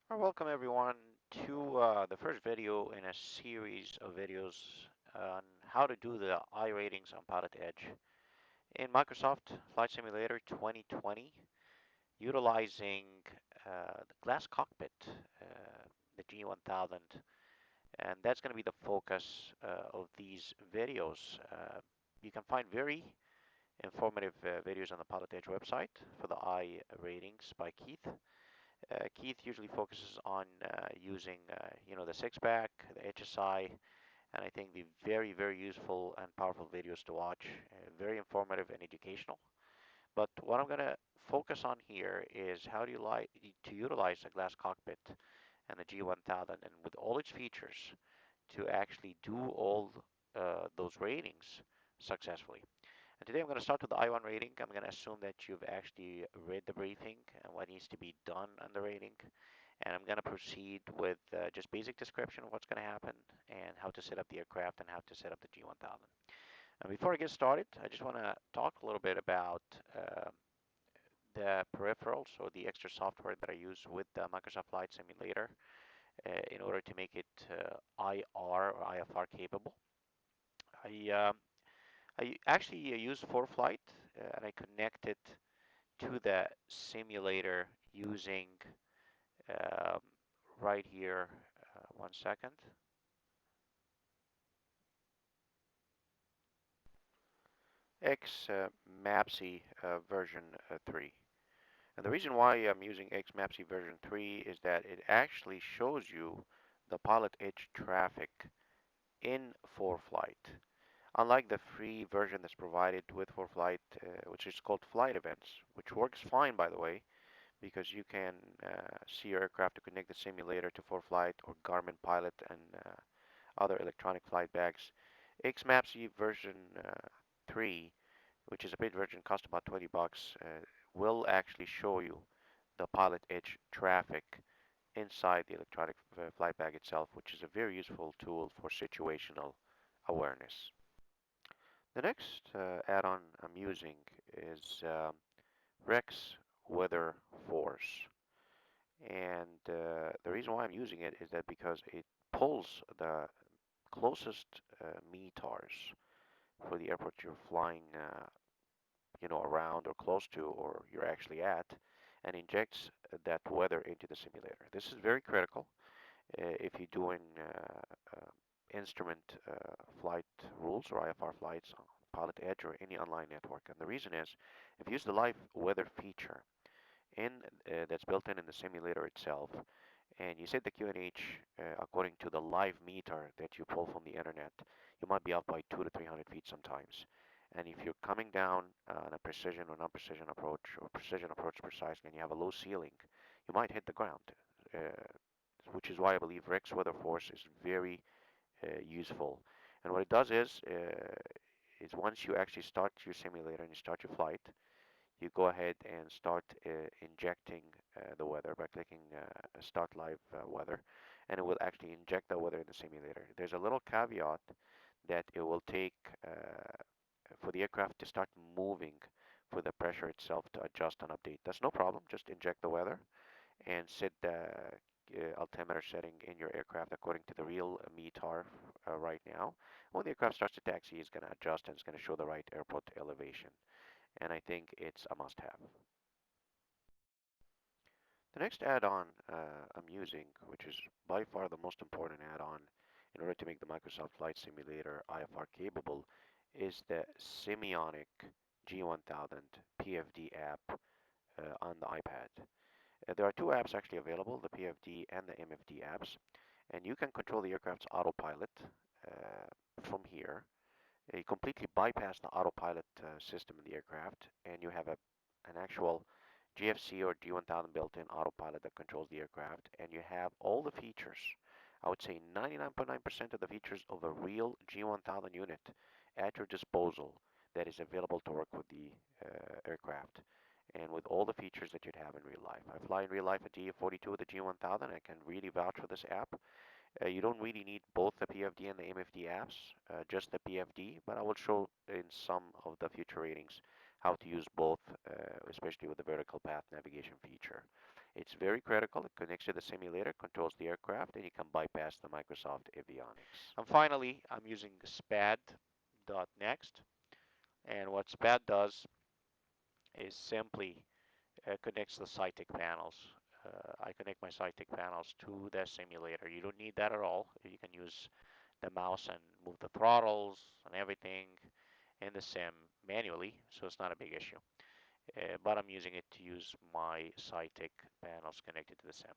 Welcome everyone to the first video in a series of videos on how to do the I ratings on PilotEdge in Microsoft Flight Simulator 2020 utilizing the glass cockpit, the G1000, and that's going to be the focus of these videos. You can find very informative videos on the PilotEdge website for the I ratings by Keith. Keith usually focuses on using, the six-pack, the HSI, and I think the very useful and powerful videos to watch. Very informative and educational. But what I'm going to focus on here is how do you like to utilize a glass cockpit and the G1000 and with all its features to actually do all those ratings successfully. And today I'm going to start with the I-1 rating. I'm going to assume that you've actually read the briefing and what needs to be done on the rating. And I'm going to proceed with just basic description of what's going to happen and how to set up the aircraft and how to set up the G1000. And before I get started, I just want to talk a little bit about the peripherals or the extra software that I use with the Microsoft Flight Simulator in order to make it IR or IFR capable. I, um, I actually use ForeFlight and I connect it to the simulator using um, right here, 1 second, XMapsy version 3. And the reason why I'm using XMapsy version 3 is that it actually shows you the PilotEdge traffic in ForeFlight. Unlike the free version that's provided with ForeFlight, which is called Flight Events, which works fine, by the way, because you can see your aircraft to connect the simulator to ForeFlight or Garmin Pilot and other electronic flight bags. XMapsy version 3, which is a paid version, costs about 20 bucks, will actually show you the PilotEdge traffic inside the electronic flight bag itself, which is a very useful tool for situational awareness. The next add-on I'm using is Rex Weather Force. And the reason why I'm using it is that because it pulls the closest METARs for the airport you're flying, around or close to, or you're actually at, and injects that weather into the simulator. This is very critical if you're doing instrument flight rules or IFR flights on PilotEdge or any online network. And the reason is, if you use the live weather feature in that's built in the simulator itself, and you set the QNH according to the live meter that you pull from the internet, you might be off by 200 to 300 feet sometimes. And if you're coming down on a precision or non-precision approach, or precision approach precisely, and you have a low ceiling, you might hit the ground, uh, which is why I believe Rex Weather Force is very useful. And what it does is once you actually start your simulator and you start your flight, you go ahead and start injecting the weather by clicking Start Live Weather, and it will actually inject the weather in the simulator. There's a little caveat that it will take for the aircraft to start moving for the pressure itself to adjust and update. That's no problem. Just inject the weather and set the altimeter setting in your aircraft according to the real METAR right now. When the aircraft starts to taxi, it's going to adjust and it's going to show the right airport elevation. And I think it's a must-have. The next add-on I'm using, which is by far the most important add-on in order to make the Microsoft Flight Simulator IFR capable, is the Simionic G1000 PFD app on the iPad. There are two apps actually available, the PFD and the MFD apps, and you can control the aircraft's autopilot from here. You completely bypass the autopilot system in the aircraft, and you have an actual GFC or G1000 built-in autopilot that controls the aircraft, and you have all the features. I would say 99.9% of the features of a real G1000 unit at your disposal that is available to work with the aircraft and with all the features that you'd have in real life. I fly in real life a GA42 with the G1000. I can really vouch for this app. You don't really need both the PFD and the MFD apps, just the PFD, but I will show in some of the future ratings how to use both, especially with the vertical path navigation feature. It's very critical. It connects to the simulator, controls the aircraft, and you can bypass the Microsoft avionics. And finally, I'm using Spad.next. And what Spad does is simply connects the SciTech panels. I connect my SciTech panels to the simulator. You don't need that at all. You can use the mouse and move the throttles and everything in the sim manually, so it's not a big issue. But I'm using it to use my SciTech panels connected to the sim.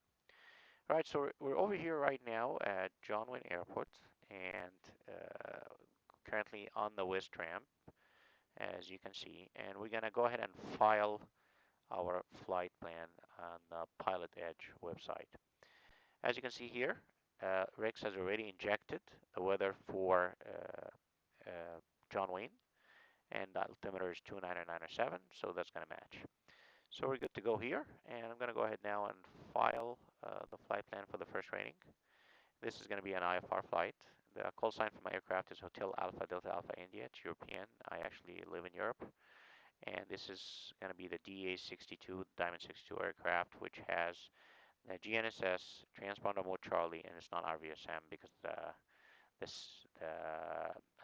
All right, so we're over here right now at John Wayne Airport and currently on the West Ramp, as you can see, and we're gonna go ahead and file our flight plan on the PilotEdge website. As you can see here, Rex has already injected the weather for John Wayne, and the altimeter is 29907, so that's going to match. So we're good to go here, and I'm going to go ahead now and file the flight plan for the first rating. This is going to be an IFR flight. The call sign for my aircraft is Hotel Alpha Delta Alpha India. It's European. I actually live in Europe. And this is going to be the DA62, Diamond 62 aircraft, which has the GNSS, transponder mode Charlie, and it's not RVSM because I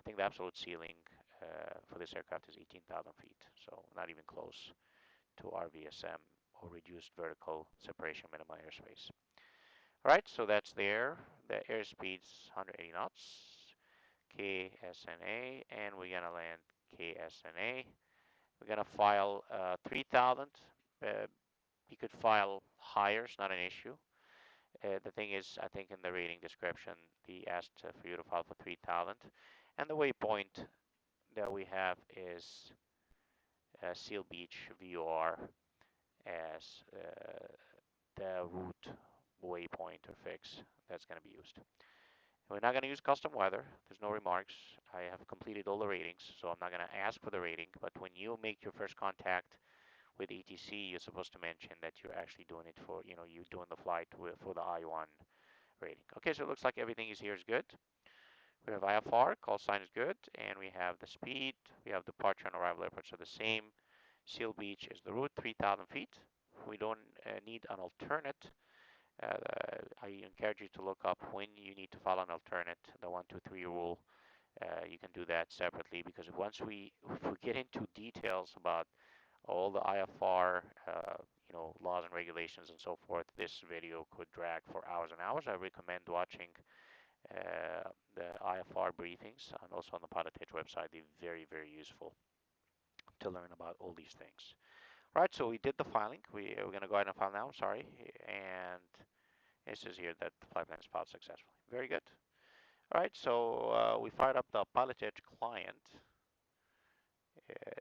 think the absolute ceiling for this aircraft is 18,000 feet, so not even close to RVSM or reduced vertical separation minimum airspace. All right, so that's there. The airspeed's 180 knots, KSNA, and we're gonna land KSNA. We're gonna file 3,000. Uh, you could file higher, it's not an issue. The thing is, I think in the rating description, he asked for you to file for 3,000. And the waypoint that we have is Seal Beach VOR as the route waypoint or fix that's going to be used. We're not going to use custom weather. There's no remarks. I have completed all the ratings, so I'm not going to ask for the rating. But when you make your first contact with ETC, you're supposed to mention that you're actually doing it for, you're doing the flight for the I-1 rating. Okay, so it looks like everything is here is good. We have IFR, call sign is good, and we have the speed. We have departure and arrival airports are the same. Seal Beach is the route, 3,000 feet. We don't need an alternate. Uh, I encourage you to look up when you need to file an alternate, the 123 rule. You can do that separately because if we get into details about all the IFR, laws and regulations and so forth, this video could drag for hours and hours. I recommend watching the IFR briefings and also on the PilotEdge website. They're very, very useful to learn about all these things. Right, so we did the filing. We're going to go ahead and file now, sorry. And it says here that the flight plan is filed successfully. Very good. All right, so we fired up the PilotEdge client.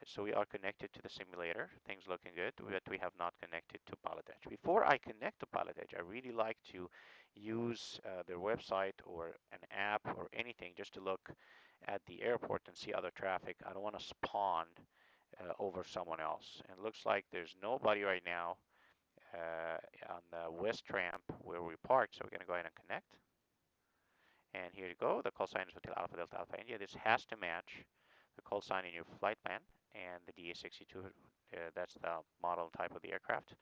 So we are connected to the simulator. Things looking good, but we have not connected to PilotEdge. Before I connect to PilotEdge, I really like to use their website or an app or anything just to look at the airport and see other traffic. I don't want to spawn over someone else. And it looks like there's nobody right now on the west ramp where we parked. So we're going to go ahead and connect. And here you go. The call sign is Hotel Alpha Delta Alpha India. This has to match the call sign in your flight plan and the DA62. That's the model and type of the aircraft.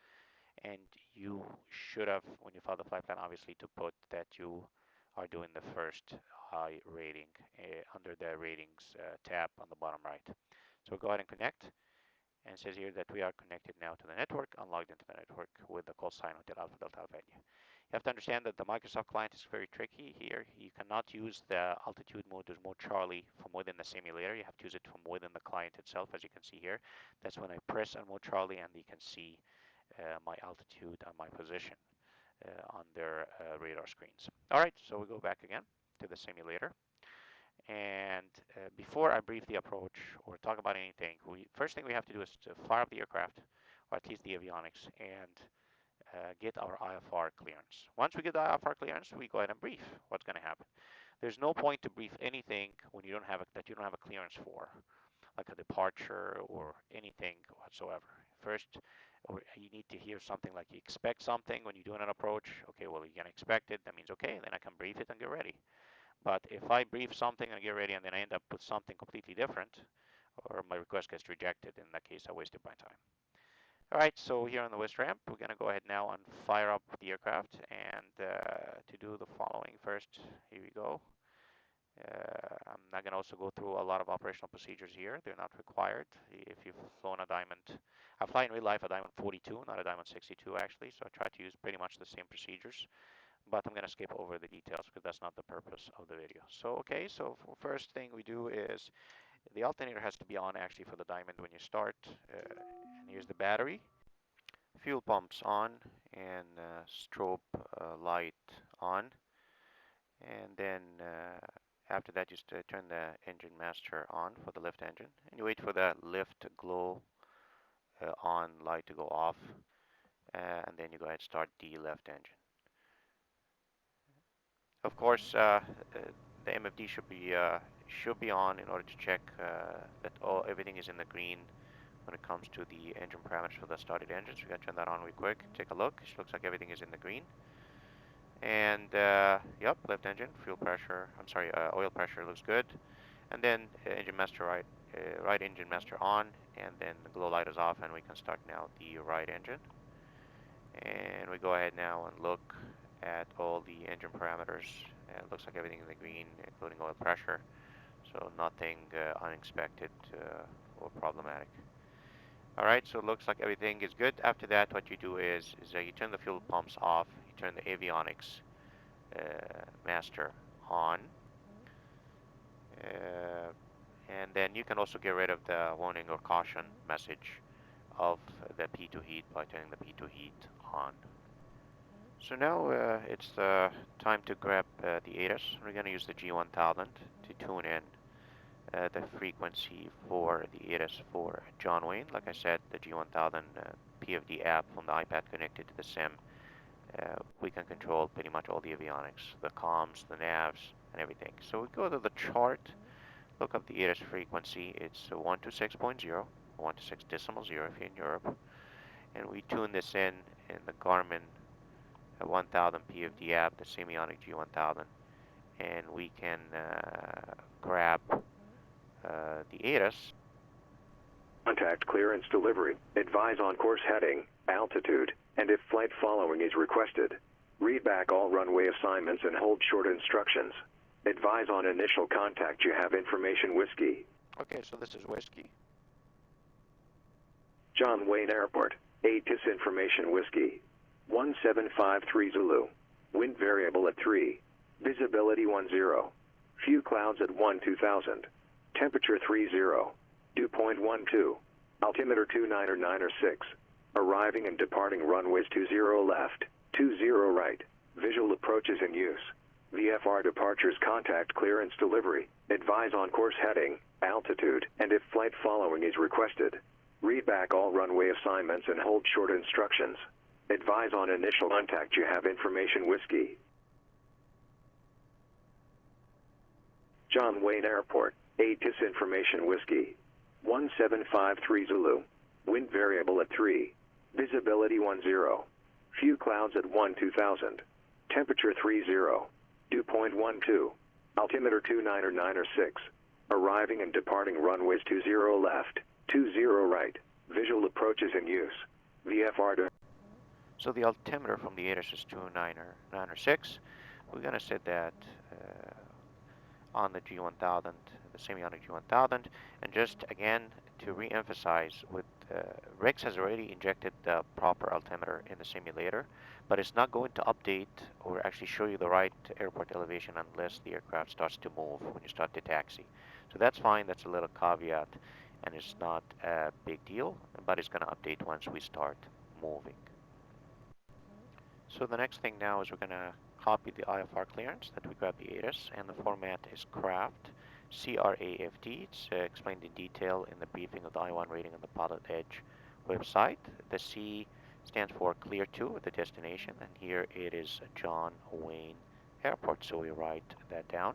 And you should have, when you file the flight plan, obviously to put that you are doing the first high rating under the ratings tab on the bottom right. So go ahead and connect. And it says here that we are connected now to the network, unlogged into the network with the call sign Hotel Alpha Delta Alpha India. You have to understand that the Microsoft client is very tricky here. You cannot use the altitude mode, there's mode Charlie from within the simulator. You have to use it from within the client itself, as you can see here. That's when I press on mode Charlie and you can see my altitude and my position on their radar screens. All right, so we go back again to the simulator. And before I brief the approach or talk about anything, first thing we have to do is to fire up the aircraft, or at least the avionics, and get our IFR clearance. Once we get the IFR clearance, we go ahead and brief what's going to happen. There's no point to brief anything when you don't have a clearance for, like a departure or anything whatsoever. First, you need to hear something like you expect something when you're doing an approach. Okay, well, you're going to expect it. That means, okay, then I can brief it and get ready. But if I brief something and get ready and then I end up with something completely different, or my request gets rejected, in that case, I wasted my time. All right, so here on the west ramp, we're going to go ahead now and fire up the aircraft. And to do the following first, here we go. I'm not going to also go through a lot of operational procedures here. They're not required. If you've flown a Diamond, I fly in real life a Diamond 42, not a Diamond 62 actually, so I try to use pretty much the same procedures. But I'm going to skip over the details because that's not the purpose of the video. So, okay, so first thing we do is the alternator has to be on actually for the Diamond when you start. And here's the battery. Fuel pumps on and strobe light on. And then after that, just turn the engine master on for the lift engine. And you wait for the lift glow on light to go off. And then you go ahead and start the left engine. Of course, the MFD should be on in order to check that everything is in the green when it comes to the engine parameters for the started engines. We're going to turn that on real quick. Take a look. It looks like everything is in the green. And yep, left engine, fuel pressure, oil pressure looks good. And then engine master right engine master on, and then the glow light is off, and we can start now the right engine. And we go ahead now and look at all the engine parameters. It looks like everything in the green, including oil pressure. So nothing unexpected or problematic. All right, so it looks like everything is good. After that, what you do is you turn the fuel pumps off, you turn the avionics master on, and then you can also get rid of the warning or caution message of the P2 heat by turning the P2 heat on. So now it's time to grab the ADAS. We're going to use the G1000 to tune in the frequency for the ADAS for John Wayne. Like I said, the G1000 PFD app from the iPad connected to the sim. We can control pretty much all the avionics, the comms, the navs, and everything. So we go to the chart, look up the ADAS frequency. It's 126.0, 126.0 if you're in Europe. And we tune this in the Garmin 1000 PFD app, the Simionic G1000. And we can grab the ADAS. Contact clearance delivery. Advise on course heading, altitude, and if flight following is requested. Read back all runway assignments and hold short instructions. Advise on initial contact. You have information whiskey. Okay, so this is whiskey. John Wayne Airport. ATIS information whiskey. 1753 Zulu. Wind variable at 3. Visibility 10. Few clouds at 2000. Temperature 30. Dew point 12. Altimeter 299 Arriving and departing runways 20 left, 20 right. Visual approaches in use. VFR departures. Contact clearance delivery. Advise on course heading, altitude, and if flight following is requested. Read back all runway assignments and hold short instructions. Advise on initial contact. You have information whiskey. John Wayne Airport. ATIS information whiskey. 1753 Zulu. Wind variable at 3. Visibility 10. Few clouds at 2000. Temperature 30. Dew point 12. Altimeter 299 Arriving and departing runways 20 left, 20 right. Visual approaches in use. VFR to... So the altimeter from the ATIS is 299 We're going to set that on the G1000, the Simionic G1000, and just again to re-emphasize, with Rex has already injected the proper altimeter in the simulator, but it's not going to update or actually show you the right airport elevation unless the aircraft starts to move when you start to taxi. So that's fine, that's a little caveat, and it's not a big deal, but it's going to update once we start moving. So the next thing now is we're going to copy the IFR clearance that we grabbed the ATIS, and the format is CRAFT, C-R-A-F-T. It's explained in detail in the briefing of the I-1 rating on the PilotEdge website. The C stands for clear to, the destination, and here it is John Wayne Airport, so we write that down.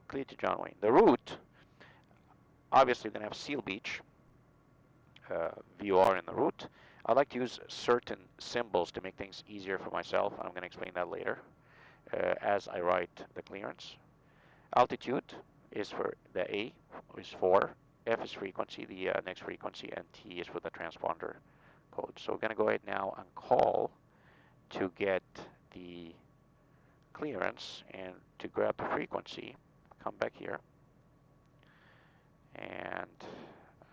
Clear to John Wayne. The route, obviously we're going to have Seal Beach, VOR in the route. I like to use certain symbols to make things easier for myself, and I'm going to explain that later as I write the clearance. Altitude is for the A is 4, F is frequency, the next frequency, and T is for the transponder mode. So we're going to go ahead now and call to get the clearance and to grab the frequency. Come back here, and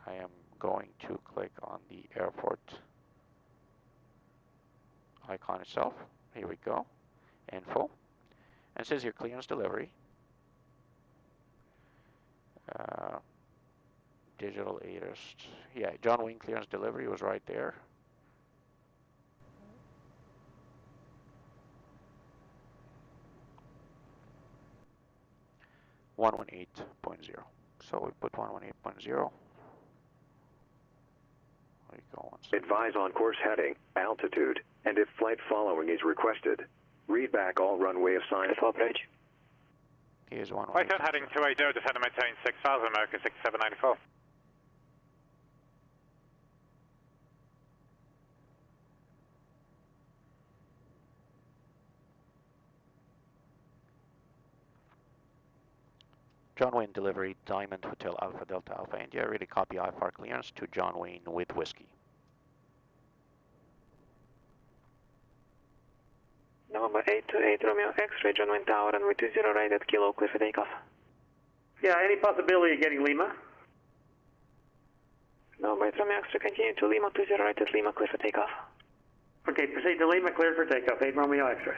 I am going to click on the airport icon itself. Here we go, info, and it says here clearance delivery. Uh, Digital ADAS. Yeah, John Wayne clearance delivery was right there. .118.0. So we put 118.0. There you go. Advise on course heading, altitude, and if flight following is requested. Read back all runway assigned. Approach. Here's 118. Right on heading 280, descend and maintain 6000, American 6794. John Wayne delivery, Diamond Hotel Alpha Delta Alpha India, ready copy IFR clearance to John Wayne with whiskey. November 828 Romeo X-ray, John Wayne Tower, runway 20 right at Kilo, clear for takeoff. Yeah, any possibility of getting Lima? November 8 Romeo X-ray, continue to Lima, 20 right at Lima, clear for takeoff. Okay, proceed to Lima, cleared for takeoff, 8 Romeo X-ray.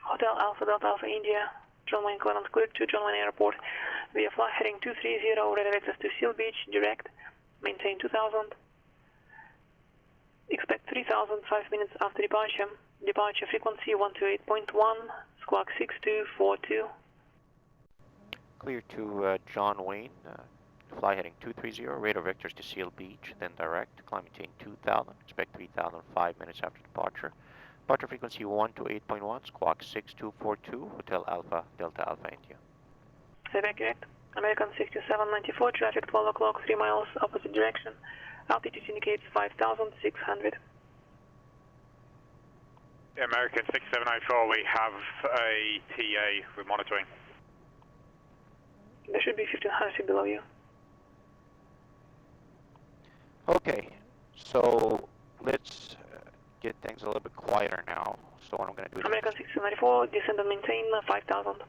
Hotel Alpha Delta Alpha India, John Wayne clearance cleared to John Wayne Airport. Via flight heading 230, ready access to Seal Beach, direct, maintain 2000. Expect 3000 5 minutes after departure. Departure frequency 128.1, squawk 6242. Clear to John Wayne, fly heading 230, radar vectors to Seal Beach, then direct, climb maintain 2000, expect 3000 5 minutes after departure. Departure frequency 128.1, squawk 6242, Hotel Alpha Delta Alpha India. Evacuate. American 6794, traffic 12 o'clock, 3 miles opposite direction. Altitude indicates 5,600. American 6794, we have a TA we're monitoring. There should be 1,500 feet below you. Okay, so let's get things a little bit quieter now. So what I'm going to do is American 6794, descend and maintain 5,000.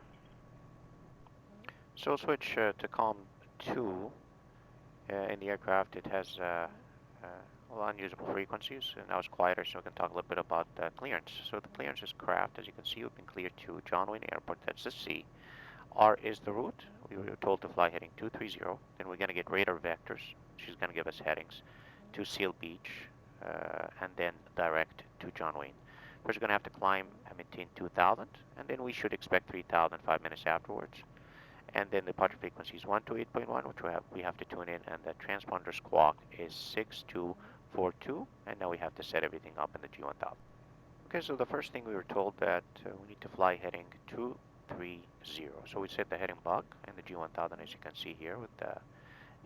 so switch to COM 2. In the aircraft, it has well, unusable frequencies, and now it's quieter, so we can talk a little bit about clearance. So the clearance is craft. As you can see, we've been cleared to John Wayne Airport. That's the C. R is the route. We were told to fly heading 230. Then we're going to get radar vectors. She's going to give us headings to Seal Beach, and then direct to John Wayne. First, we're going to have to climb and maintain 2,000, and then we should expect 3,000 5 minutes afterwards. And then the departure frequency is 128.1, which we have to tune in, and the transponder squawk is 6242, and now we have to set everything up in the G1000. Okay, so the first thing we were told that we need to fly heading 230. So we set the heading bug in the G1000, as you can see here, with the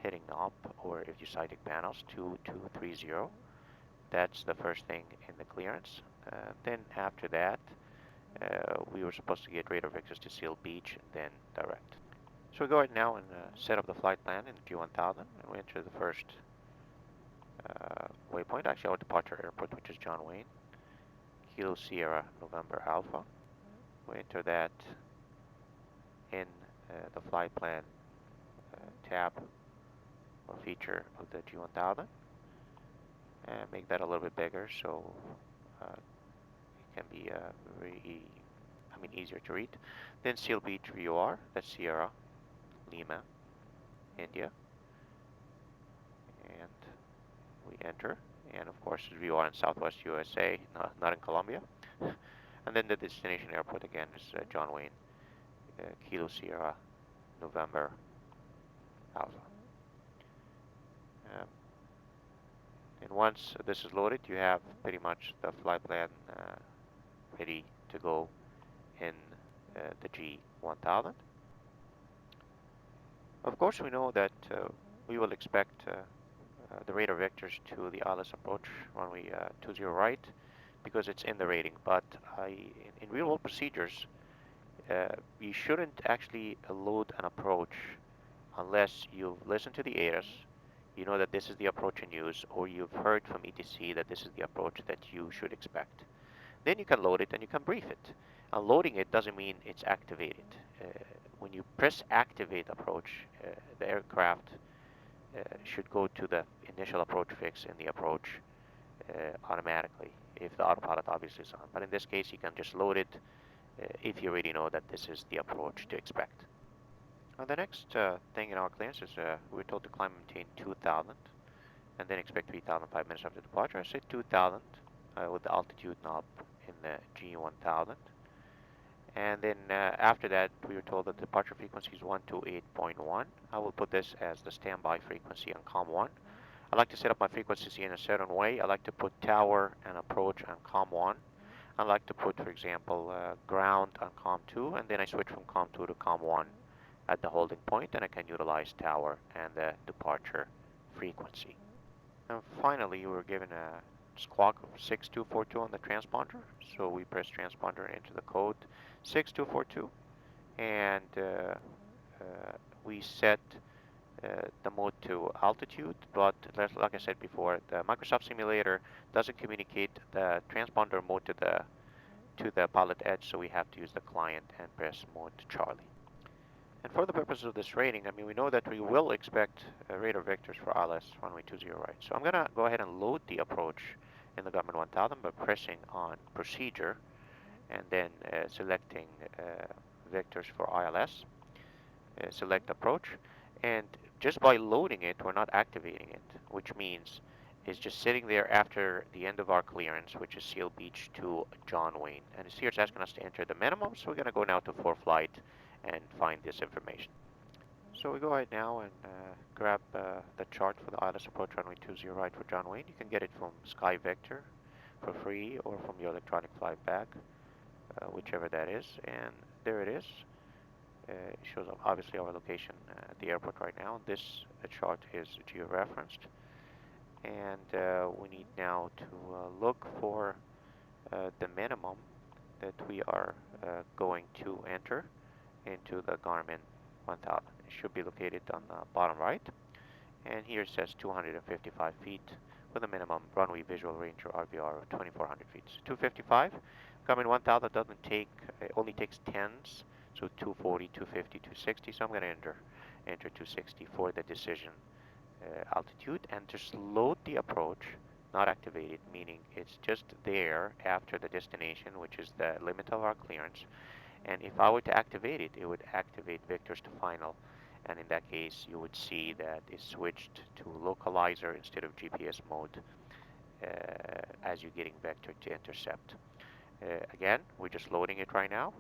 heading up, or if you sighting panels, 2230. That's the first thing in the clearance. Then after that, we were supposed to get radar vectors to Seal Beach, and then direct. So we go ahead now and set up the flight plan in the G1000, and we enter the first waypoint, actually our departure airport, which is John Wayne, Kilo Sierra November Alpha. We enter that in the flight plan tab or feature of the G1000, and make that a little bit bigger so it can be easier to read. Then Seal Beach VOR, that's Sierra Lima, India, and we enter, and of course VOR in Southwest USA, not in Colombia. And then the destination airport again is John Wayne, Kilo Sierra November Alpha. And once this is loaded, you have pretty much the flight plan ready to go in the G1000. Of course, we know that we will expect the radar vectors to the ILS approach runway 20 right, because it's in the rating. But in real-world procedures, you shouldn't actually load an approach unless you've listened to the ADAS, You know that this is the approach in use, or you've heard from ETC that this is the approach that you should expect. Then you can load it and you can brief it. And loading it doesn't mean it's activated. Uh, when you press activate approach, the aircraft should go to the initial approach fix in the approach automatically, if the autopilot obviously is on. But in this case, you can just load it if you already know that this is the approach to expect. Now the next thing in our clearance is we're told to climb and maintain 2000 and then expect 3000 5 minutes after departure. I say 2000 with the altitude knob in the G1000. And then after that, we were told that the departure frequency is 128.1. I will put this as the standby frequency on COM 1. I like to set up my frequencies in a certain way. I like to put tower and approach on COM 1. I like to put, for example, ground on COM 2, and then I switch from COM 2 to COM 1 at the holding point, and I can utilize tower and the departure frequency. And finally, we're given a squawk of 6242 on the transponder. So we press transponder into the code 6242, and we set the mode to altitude. But like I said before, the Microsoft simulator doesn't communicate the transponder mode to the PilotEdge, so we have to use the client and press mode to Charlie. And for the purposes of this rating, I mean, we know that we will expect radar vectors for ILS runway 20 right. So I'm going to go ahead and load the approach in the Garmin 1000 by pressing on procedure and then selecting vectors for ILS, select approach. And just by loading it, we're not activating it, which means it's just sitting there after the end of our clearance, which is Seal Beach to John Wayne. And here it's asking us to enter the minimum, so we're going to go now to ForeFlight and find this information. So we go ahead now and grab the chart for the ILS approach runway 20 right for John Wayne. You can get it from Sky Vector for free or from your electronic flight bag, whichever that is. And there it is. It shows up obviously our location at the airport right now. This chart is geo-referenced. And we need now to look for the minimum that we are going to enter into the Garmin 1000. It should be located on the bottom right. And here it says 255 feet with a minimum runway visual range or RVR of 2400 feet. So 255. Garmin 1000 doesn't take, it only takes tens. So 240, 250, 260. So I'm going to enter 260 for the decision altitude and just load the approach, not activated, meaning it's just there after the destination, which is the limit of our clearance. And if I were to activate it, it would activate vectors to final. And in that case, you would see that it switched to localizer instead of GPS mode as you're getting vector to intercept. Again, we're just loading it right now.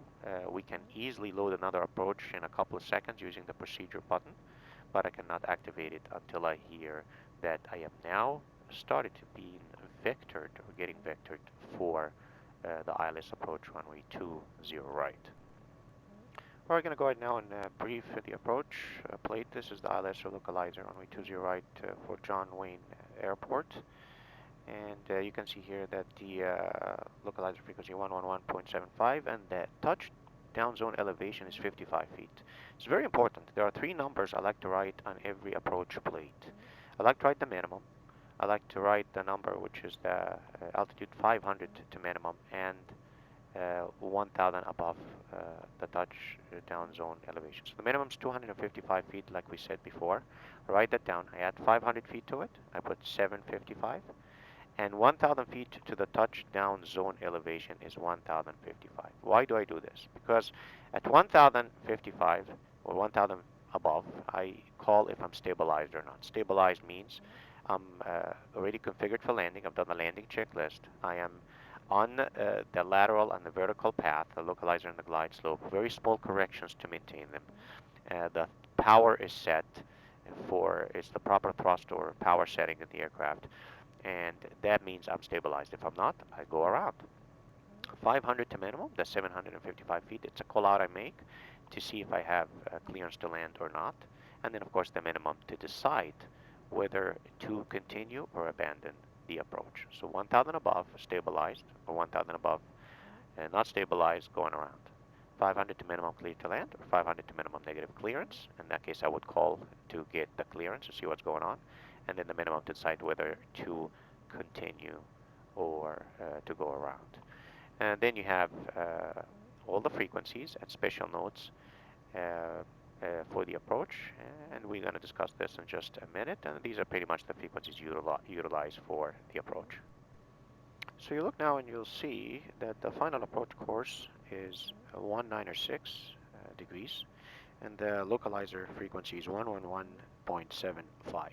We can easily load another approach in a couple of seconds using the procedure button, but I cannot activate it until I hear that I am now started to be vectored or getting vectored for the ILS approach runway 20 right. We're going to go ahead now and brief the approach plate. This is the ILS or localizer runway 20 right for John Wayne Airport. And you can see here that the localizer frequency 111.75 and the touchdown zone elevation is 55 feet. It's very important. There are three numbers I like to write on every approach plate. I like to write the minimum. I like to write the number which is the altitude 500 to minimum and 1000 above the touchdown zone elevation. So the minimum is 255 feet like we said before. I write that down. I add 500 feet to it. I put 755. And 1,000 feet to the touchdown zone elevation is 1,055. Why do I do this? Because at 1,055 or 1,000 above, I call if I'm stabilized or not. Stabilized means I'm already configured for landing. I've done the landing checklist. I am on the lateral and the vertical path, the localizer and the glide slope. Very small corrections to maintain them. The power is set for, it's the proper thrust or power setting in the aircraft. And that means I'm stabilized. If I'm not, I go around. 500 to minimum, that's 755 feet. It's a call out I make to see if I have clearance to land or not. And then, of course, the minimum to decide whether to continue or abandon the approach. So 1,000 above, stabilized, or 1,000 above, not stabilized, going around. 500 to minimum clear to land, or 500 to minimum negative clearance. In that case, I would call to get the clearance to see what's going on. and then the minimum to decide whether to continue or to go around. And then you have all the frequencies and special notes for the approach, and we're going to discuss this in just a minute. And these are pretty much the frequencies utilized for the approach. So you look now and you'll see that the final approach course is 196 degrees, and the localizer frequency is 111.75.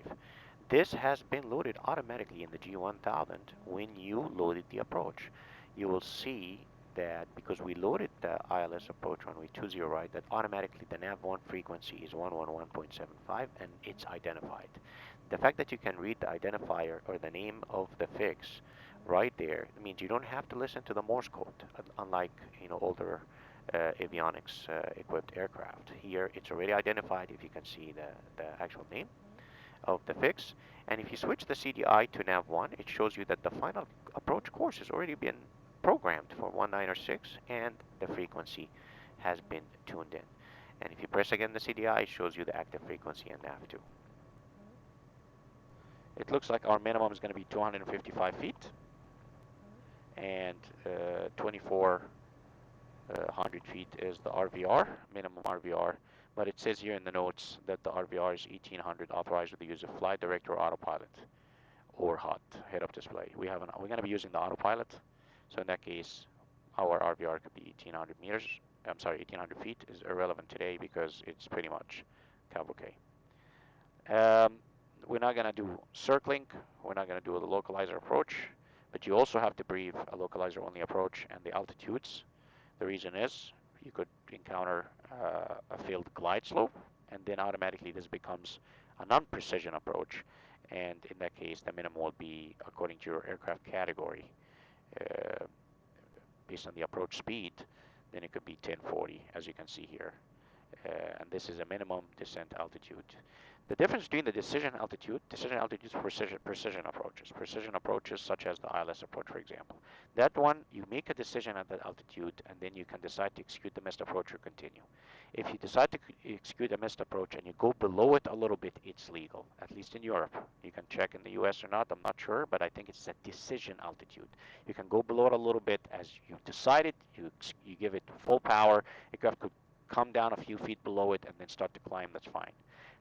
This has been loaded automatically in the G1000 when you loaded the approach. You will see that because we loaded the ILS approach runway 20 right, that automatically the nav1 frequency is 111.75 and it's identified. The fact that you can read the identifier or the name of the fix right there means you don't have to listen to the Morse code, unlike older avionics equipped aircraft. Here it's already identified if you can see the actual name of the fix. And if you switch the CDI to nav1, it shows you that the final approach course has already been programmed for 196 and the frequency has been tuned in. And if you press again the CDI, it shows you the active frequency and nav2. It looks like our minimum is going to be 255 feet and 2400 feet is the RVR, minimum RVR. But it says here in the notes that the RVR is 1800, authorized with the use of flight director or autopilot or HUD, head-up display. We're going to be using the autopilot, so in that case, our RVR could be 1800 meters. I'm sorry, 1800 feet is irrelevant today because it's pretty much cavalcade. We're not going to do circling. We're not going to do the localizer approach, but you also have to brief a localizer only approach and the altitudes. The reason is you could encounter a failed glide slope, and then automatically this becomes a non-precision approach, and in that case the minimum will be according to your aircraft category based on the approach speed. Then it could be 1040 as you can see here, and this is a minimum descent altitude. The difference between the decision altitudes, precision approaches such as the ILS approach, for example. That one, you make a decision at that altitude, and then you can decide to execute the missed approach or continue. If you decide to execute a missed approach and you go below it a little bit, it's legal, at least in Europe. You can check in the US or not, I'm not sure, but I think it's a decision altitude. You can go below it a little bit as you decided, you give it full power, aircraft could come down a few feet below it and then start to climb, that's fine.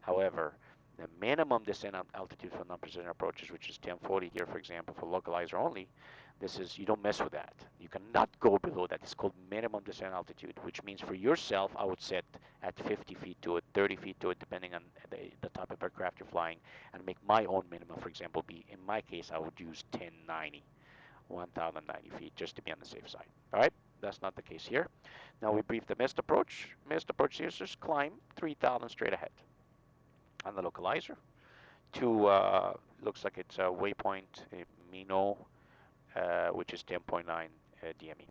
However, the minimum descent altitude for non-precision approaches, which is 1040 here, for example, for localizer only, this is, you don't mess with that. You cannot go below that. It's called minimum descent altitude, which means for yourself, I would set at 50 feet to it, 30 feet to it, depending on the type of aircraft you're flying, and make my own minimum, for example, be, in my case, I would use 1090 feet, just to be on the safe side. All right, that's not the case here. Now we brief the missed approach. Missed approach here is just climb 3000 straight ahead on the localizer to looks like it's a waypoint Mino, which is 10.9 DME.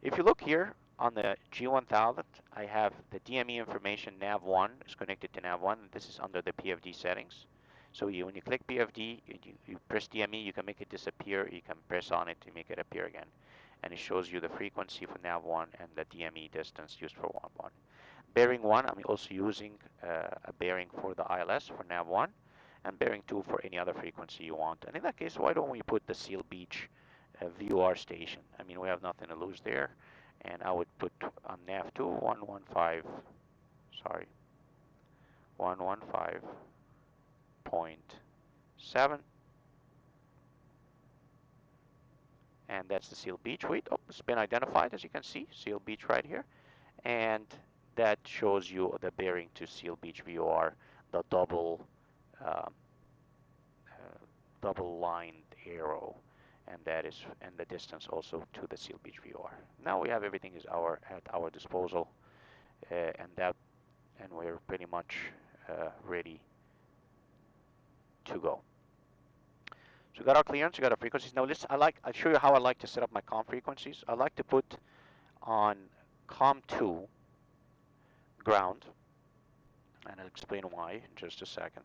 If you look here on the G1000, I have the DME information. Nav1 is connected to Nav1. This is under the PFD settings. So when you click PFD, you press DME, you can make it disappear. You can press on it to make it appear again. And it shows you the frequency for Nav1 and the DME distance used for 1. Bearing 1, I'm also using a bearing for the ILS for Nav1, and bearing 2 for any other frequency you want. And in that case, why don't we put the Seal Beach VOR station? I mean, we have nothing to lose there. And I would put on Nav2 115.7. And that's the Seal Beach. Wait, oh, it's been identified, as you can see. Seal Beach right here. And that shows you the bearing to Seal Beach VOR, the double lined arrow, and that is, and the distance also to the Seal Beach VOR. Now we have everything is at our disposal, and we're pretty much ready to go. So we got our clearance, we got our frequencies. Now I'll show you how I like to set up my COM frequencies. I like to put on COM2 ground, and I'll explain why in just a second.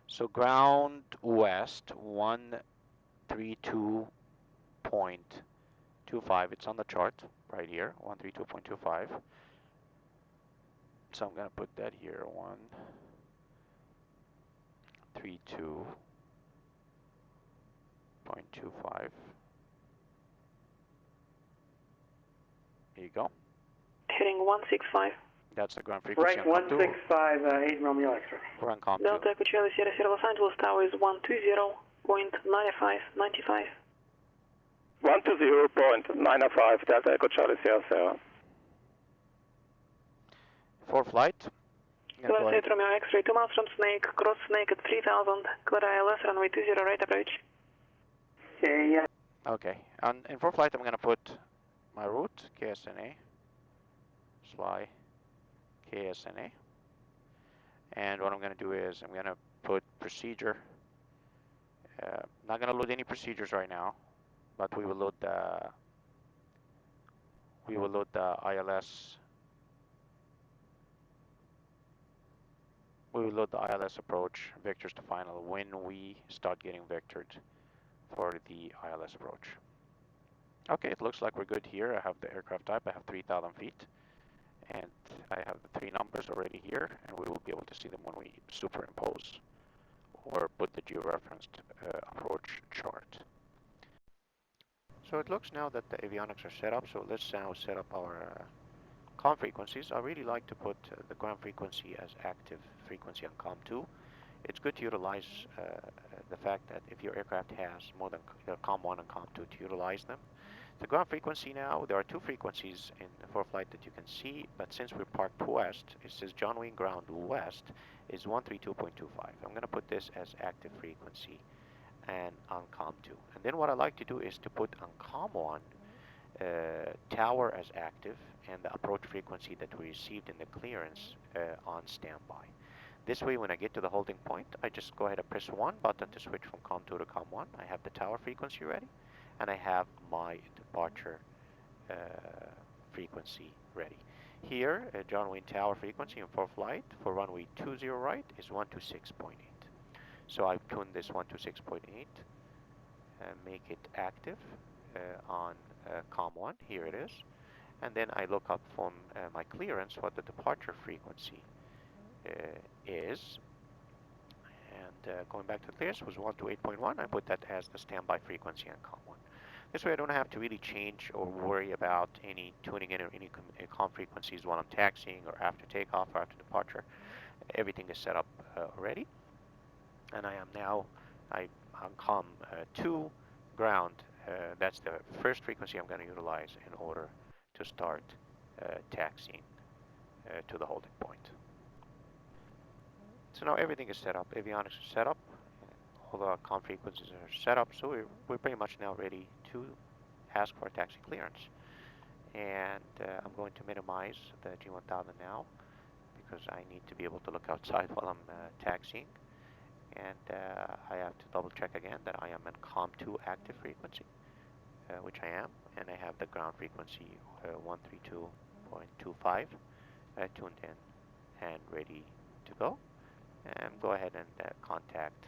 So ground west 132.25, it's on the chart right here, 132.25. So I'm going to put that here, 132.25. There you go. Heading 165. That's the ground frequency Right, on COM 2. 165, 8 Romeo X-ray. We're on COM 2. Delta Echo Charlie Sierra Sierra Los Angeles Tower is 120.95. 120.95, Delta Echo Charlie Sierra Sierra. For flight. Delta 8 Romeo X-ray, 2 miles from Snake, cross Snake at 3000, clear ILS, runway 20, right approach. Okay, yeah. Okay, and for flight I'm going to put my route, KSNA, fly KSNA. And what I'm going to do is I'm going to put procedure. Not going to load any procedures right now, but we will load the ILS. We will load the ILS approach vectors to final when we start getting vectored for the ILS approach. Okay, it looks like we're good here. I have the aircraft type. I have 3,000 feet, and I have the 3 numbers already here, and we will be able to see them when we superimpose or put the georeferenced approach chart. So it looks now that the avionics are set up, so let's now set up our COM frequencies. I really like to put the ground frequency as active frequency on COM 2. It's good to utilize the fact that if your aircraft has more than COM 1 and COM 2 to utilize them. The ground frequency now, there are 2 frequencies in for flight that you can see, but since we're parked west, it says John Wayne Ground West is 132.25. I'm going to put this as active frequency and on COM 2. And then what I like to do is to put on COM 1 tower as active and the approach frequency that we received in the clearance on standby. This way, when I get to the holding point, I just go ahead and press 1 button to switch from COM 2 to COM 1. I have the tower frequency ready, and I have my departure frequency ready. Here, John Wayne Tower frequency in for flight for runway 20 right is 126.8. So I tune this 126.8 and make it active on COM 1. Here it is. And then I look up from my clearance what the departure frequency is. And going back to the clearance was 128.1. I put that as the standby frequency on COM 1. This way I don't have to really change or worry about any tuning in or any COM frequencies while I'm taxiing or after takeoff or after departure. Everything is set up already. And I am now on COM 2 ground. That's the first frequency I'm going to utilize in order to start taxiing to the holding point. So now everything is set up. Avionics is set up. All the COM frequencies are set up. So we're pretty much now ready to ask for a taxi clearance. And I'm going to minimize the G1000 now because I need to be able to look outside while I'm taxiing. And I have to double check again that I am in COM 2 active frequency, which I am, and I have the ground frequency 132.25 tuned in and ready to go. And go ahead and contact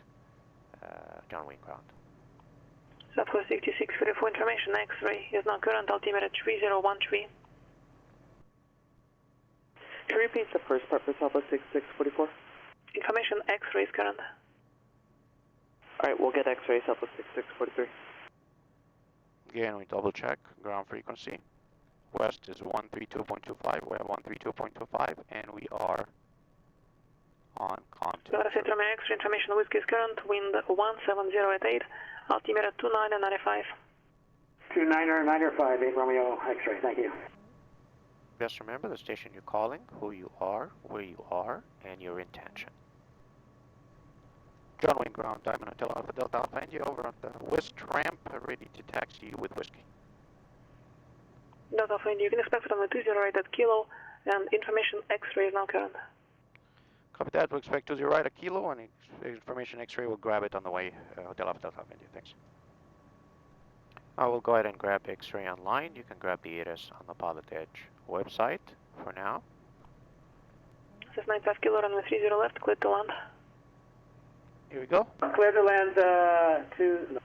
John Wayne Ground. Southwest 66 for information, X-ray is now current, altimeter 3013. Can you repeat the first part for Southwest 6644? Information, X-ray is current. Alright, we'll get X-ray Southwest 6643. Again, we double check ground frequency. West is 132.25. We have 132.25, and we are on COM 2. Delta Romeo X-ray information, whiskey is current, wind 170 at 8, altimeter 2995. 2995, 8 Romeo X-ray, thank you. Just remember the station you're calling, who you are, where you are, and your intention. John Wayne Ground, Diamond Hotel Alpha Delta Alpha India over on the West ramp, ready to taxi you with whiskey. Delta Alpha India, you can expect runway 20 right at Kilo, and information X-ray is now current. Copy that. We'll expect 20 right at Kilo, and information X-ray will grab it on the way. Hotel Alpha Delta Alpha India. Thanks. I will go ahead and grab X-ray online. You can grab the ATIS on the PilotEdge website for now. This is 95 Kilo, runway 30 left, clear to land. Here we go. Clear to land to...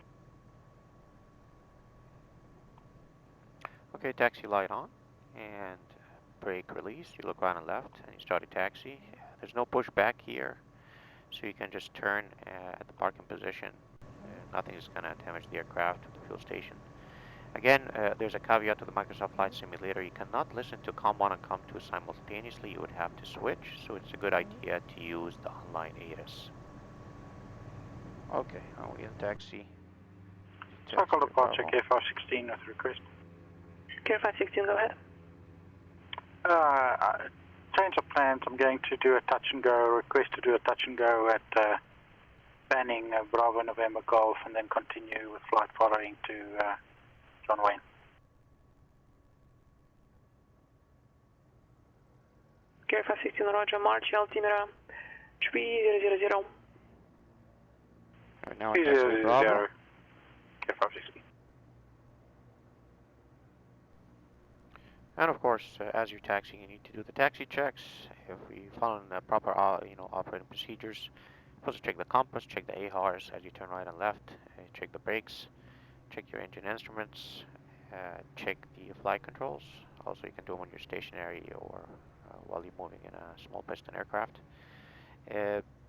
Okay, taxi light on, and brake release. You look right and left, and you start a taxi. There's no push back here, So you can just turn at the parking position. Nothing is going to damage the aircraft or the fuel station. Again, there's a caveat to the Microsoft Flight Simulator. You cannot listen to COM1 and COM2 simultaneously. You would have to switch, so it's a good idea to use the online ATIS. Okay, now we're in taxi. Circle departure K516 with request. K516, go ahead. Change of plans. I'm going to do a touch and go, request to do a touch and go at Banning, Bravo November Golf, and then continue with flight following to John Wayne. K516, roger, March, altimeter 3000. Right now we're taxiing Bravo. K516. And of course, as you're taxiing, you need to do the taxi checks. If we follow the proper, operating procedures, supposed to check the compass, check the AHRs as you turn right and left, check the brakes, check your engine instruments, check the flight controls. Also, you can do them when you're stationary or while you're moving in a small piston aircraft.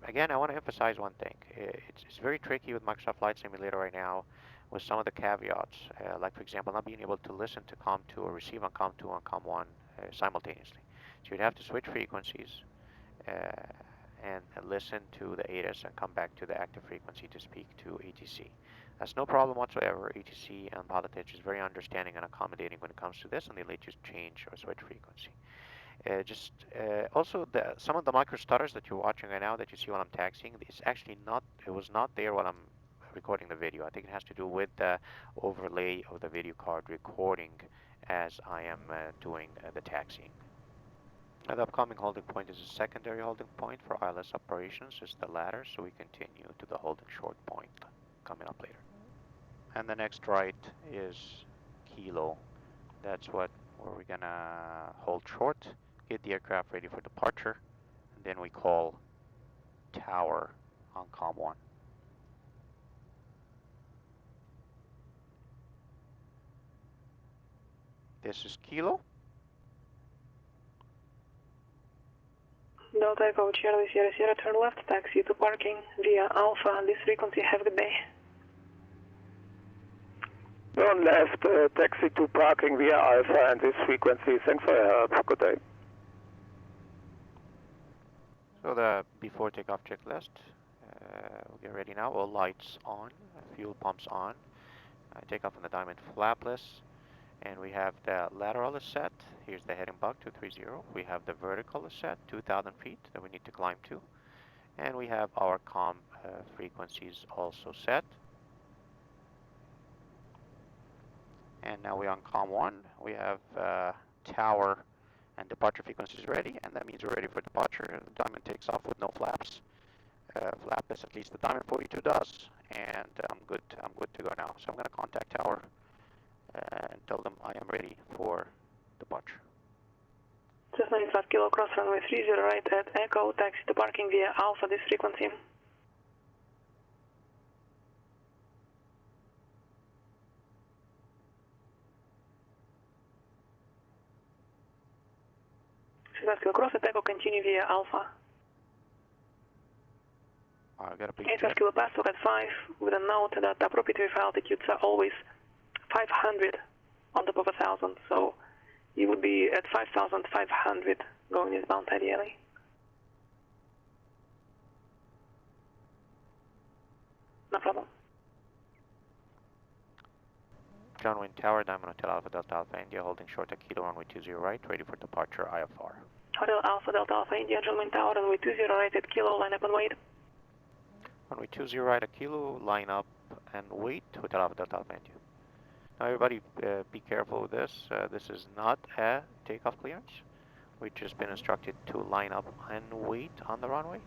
Again, I want to emphasize one thing. It's very tricky with Microsoft Flight Simulator right now with some of the caveats, like for example, not being able to listen to COM2 or receive on COM2 and COM1 simultaneously. So you'd have to switch frequencies and listen to the ATIS and come back to the active frequency to speak to ATC. That's no problem whatsoever. ATC and PilotEdge is very understanding and accommodating when it comes to this, and they let you change or switch frequency. Also, some of the micro stutters that you're watching right now that you see while I'm taxiing, it was not there while I'm recording the video. I think it has to do with the overlay of the video card recording as I am doing the taxiing. The upcoming holding point is a secondary holding point for ILS operations. It's the latter, so we continue to the holding short point coming up later. And the next right is Kilo. That's where we're gonna hold short, get the aircraft ready for departure, and then we call tower on COM1. This is Kilo. Delta Echo Charlie Sierra Sierra, turn left, taxi to parking via Alpha, this frequency, have a good day. Turn left, taxi to parking via Alpha and this frequency. Thanks for your help. Good day. So the before takeoff checklist. We'll get ready now. All lights on, fuel pumps on. Takeoff on the Diamond flapless. And we have the lateral is set. Here's the heading bug 230. We have the vertical is set, 2,000 feet that we need to climb to. And we have our COM frequencies also set. And now we're on COM1. We have tower and departure frequencies ready, and that means we're ready for departure. The Diamond takes off with no flaps. Flapless, at least the Diamond 42 does, and I'm good to go now. So I'm going to contact tower and tell them I am ready for departure. Just 95 Kilo, cross runway 30 right at Echo, taxi to parking via Alpha, this frequency. Cross at Echo, continue via Alpha. I got a big 85 Kilo pass at 5 with a note that appropriate wave altitudes are always 500 on top of 1,000, so you would be at 5,500 going eastbound ideally. No problem. John Wayne Tower, Diamond Hotel Alpha Delta Alpha India, holding short at Kilo, runway 20 right, ready for departure IFR. Hotel Alpha Delta Alpha India, John Wayne Tower, runway 20 right at Kilo, line up and wait. Runway 20 right at Kilo, line up and wait, Hotel Alpha Delta Alpha India. Now everybody be careful with this. This is not a takeoff clearance. We've just been instructed to line up and wait on the runway.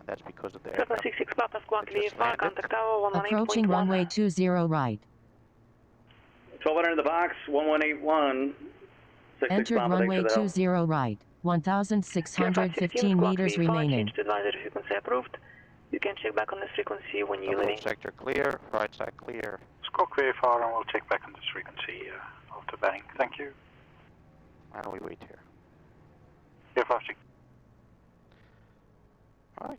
And that's because of the aircraft. 766 Papa Squawk VFR, contact tower 118.1. Approaching runway 20 right. 1200 in the box, 1181. Entered runway 20 right. 1,615 meters remaining. Change to advisory frequency approved. You can check back on this frequency when you're leaving. Sector clear, right side clear. Squawk VFR and we'll check back on this frequency after Banning. Thank you. And we wait here. K516. Alright.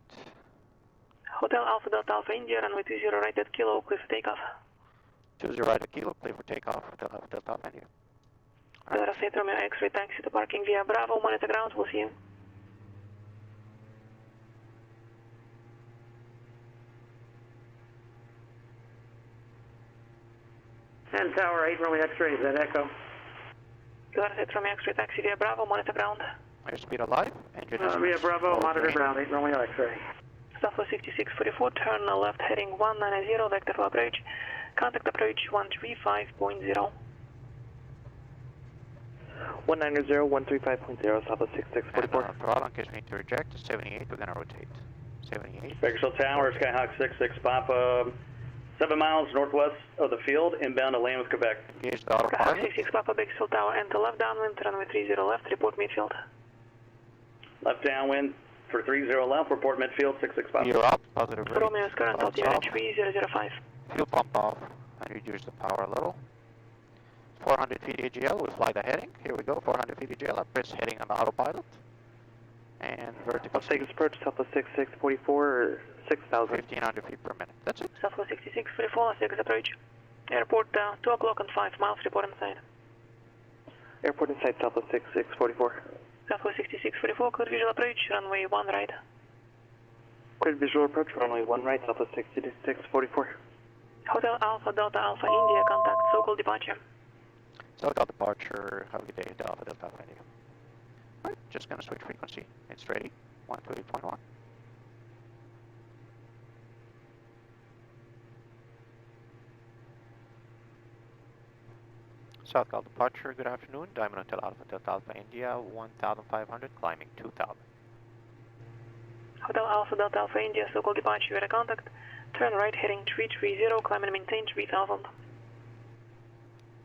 Hotel Alpha Delta Alpha India, runway 20 right at Kilo, clear for takeoff. 20 right at Kilo, clear for takeoff, Hotel Alpha Delta Alpha India. Delta State Romeo X-ray taxi to parking via Bravo, monitor ground, we'll see you. And Tower 8, Romeo X-ray, is that Echo? Delta State Romeo X-ray taxi via Bravo, monitor ground. Airspeed alive, engine is Via Bravo, monitor ground, 8 Romeo X-ray. Southwest 6644, turn left heading 190, vector to approach. Contact approach 135.0. 190, 135.0, Southwest 6644. And throttle in case we need to reject, 78, we're going to rotate. 78. Bakersfield Tower, Skyhawk 66 Papa, 7 miles northwest of the field, inbound to Lambeth, Quebec. Engage the autopilot. Skyhawk 66 Papa, Bakersfield Tower, enter left downwind, runway 30 left, report midfield. Left downwind for 30 left, report midfield 66 Papa. You're up, positive rate. Romeo's current altimeter 3005. Fuel pump off and reduce the power a little. 400 feet AGL, we'll fly the heading. Here we go, 400 feet AGL, I press heading on autopilot. And vertical speed. Approach, Southwest 6644 or 6,000. 1,500 feet per minute, that's it. Southwest 6644, Las Vegas approach. Airport 2 o'clock and 5 miles, report inside. Airport inside, Southwest 6644. Southwest 6644, clear visual approach, runway 1 right. Clear visual approach, runway 1 right, Southwest 6644. Hotel Alpha Delta Alpha India, contact SoCal departure. SoCal departure, have a good day, Delta Delta Alpha India. Alright, just gonna switch frequency. It's ready, 128.1. SoCal departure, good afternoon. Diamond Hotel Alpha Delta Alpha India, 1,500, climbing 2,000. Hotel Alpha Delta Alpha India, SoCal departure, via contact. Turn right heading 330, climb and maintain 3000.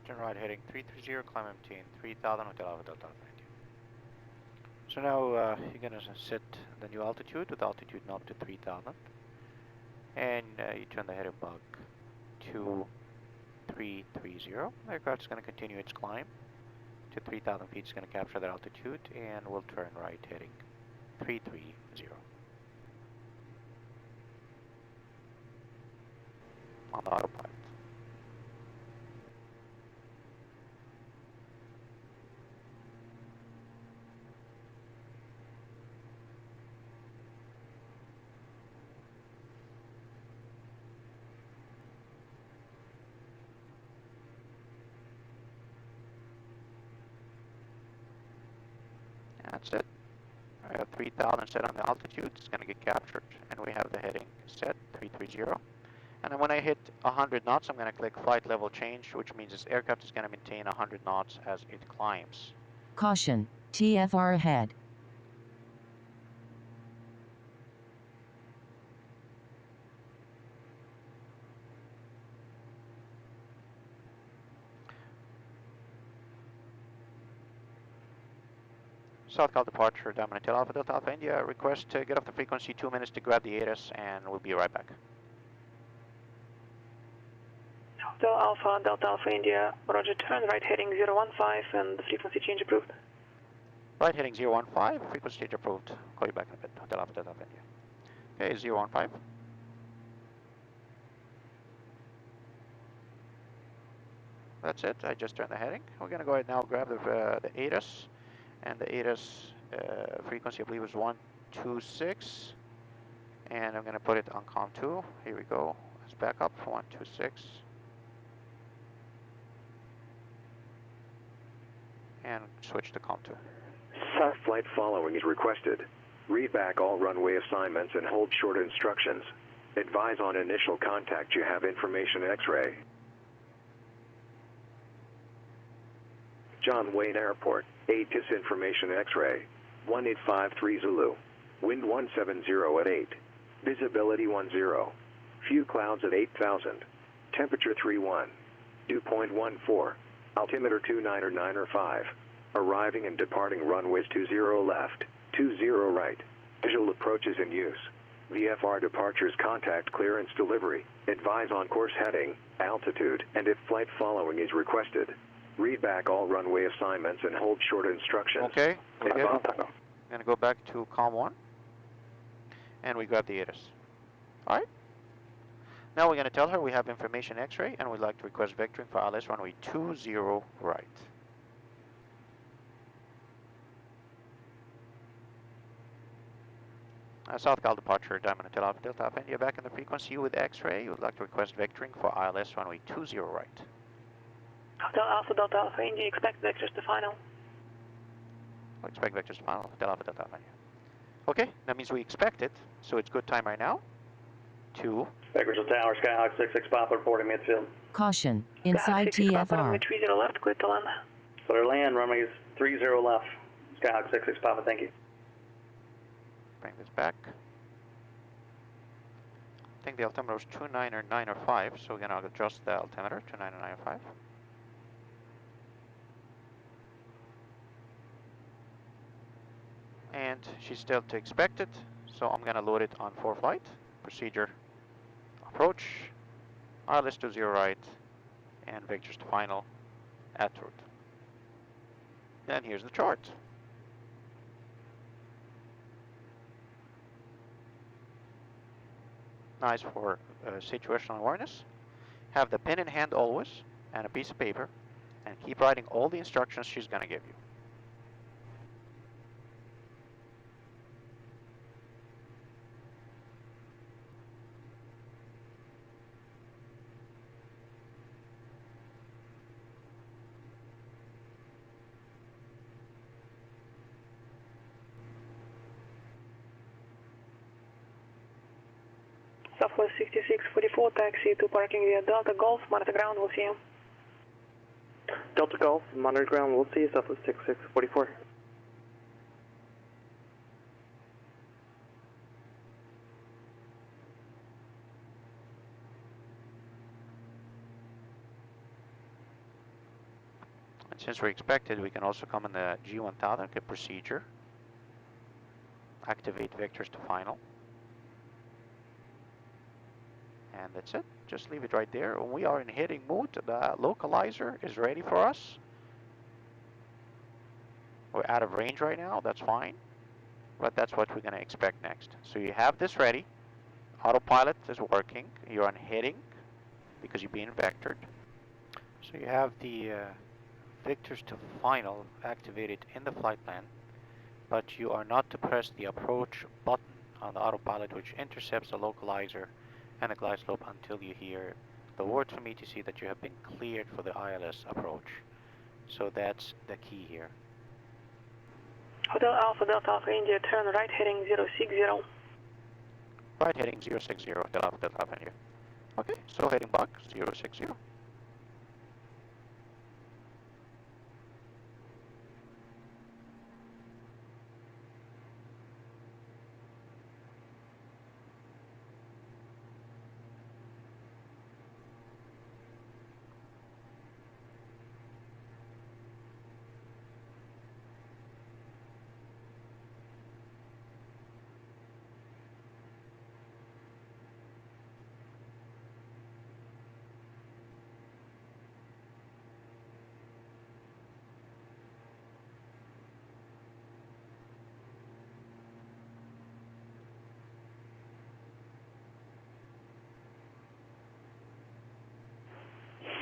Turn right heading 330, climb and maintain 3000, Hotel Alpha Delta Alpha India. So now you're going to set the new altitude with altitude knob to 3000. And you turn the header bug to 330. The aircraft is going to continue its climb to 3,000 feet. It's going to capture that altitude and we'll turn right heading 330. On the autopilot. That's it. We have 3,000 set on the altitude. It's going to get captured, and we have the heading set 330. And then when I hit 100 knots, I'm going to click flight level change, which means this aircraft is going to maintain 100 knots as it climbs. Caution, TFR ahead. SoCal departure, Diamond Hotel Alpha Delta Alpha India. Request to get off the frequency 2 minutes to grab the ATIS, and we'll be right back. Hotel Alpha Delta Alpha India, roger, turn right heading 015 and the frequency change approved. Right heading 015, frequency change approved. Call you back in a bit, Hotel Alpha Delta Alpha India. Okay, 015. That's it, I just turned the heading. We're going to go ahead now grab the ATIS. And the ATIS frequency, I believe, is 126. And I'm going to put it on COM 2. Here we go. Let's back up, 126. And switch to COM 2. Soft flight following is requested. Read back all runway assignments and hold short instructions. Advise on initial contact you have information X-ray. John Wayne Airport, ATIS information X-ray, 1853 Zulu, wind 170 at 8, visibility 10, few clouds at 8,000, temperature 31, dew point 14, altimeter 29 or 9 or 5, arriving and departing runways 20 left, 20 right, visual approaches in use, VFR departures contact clearance delivery, advise on course heading, altitude, and if flight following is requested. Read back all runway assignments and hold short instructions. Okay, we're good. I'm going to go back to COM 1. and we grab the ATIS. All right. Now we're going to tell her we have information X-ray and we'd like to request vectoring for ILS runway 20 right. South Cal departure, Diamond Hotel Alpha Delta Alpha India back in the frequency with X-ray. We would like to request vectoring for ILS runway 20 right. Hotel Alpha Delta Alpha India, expect vectors to final. We'll expect vectors to final, Hotel Alpha Delta Alpha India. Okay, that means we expect it, so it's good time right now. 2. Bakersfield Tower, Skyhawk 66 Papa reporting midfield. Caution, inside Papa, runway TFR. 30 left, clear to land. Clear land, runway 30 left. Skyhawk 66 Papa, thank you. Bring this back. I think the altimeter was 29 or 9 or 5, so we're going to adjust the altimeter to 9 or 9 or 5. And she's still to expect it, so I'm going to load it on 4 flight. Procedure, approach, ILS 20 right, and vectors to final at route. And here's the chart. Nice for situational awareness. Have the pen in hand always, and a piece of paper, and keep writing all the instructions she's going to give you. Southwest 6644, taxi to parking via Delta Golf, monitor ground, we'll see you. Delta Golf, monitor ground, we'll see you, Southwest 6644. And since we're expected, we can also come in the G1000, get procedure, activate vectors to final. And that's it. Just leave it right there. When we are in heading mode, the localizer is ready for us. We're out of range right now, that's fine. But that's what we're going to expect next. So you have this ready. Autopilot is working. You're on heading because you're being vectored. So you have the vectors to final activated in the flight plan, but you are not to press the approach button on the autopilot, which intercepts the localizer and the glide slope until you hear the word from ETC that you have been cleared for the ILS approach. So that's the key here. Hotel Alpha Delta Alpha India, turn right heading 060. Right heading 060, Hotel Alpha Delta Alpha India. Okay, so heading back 060.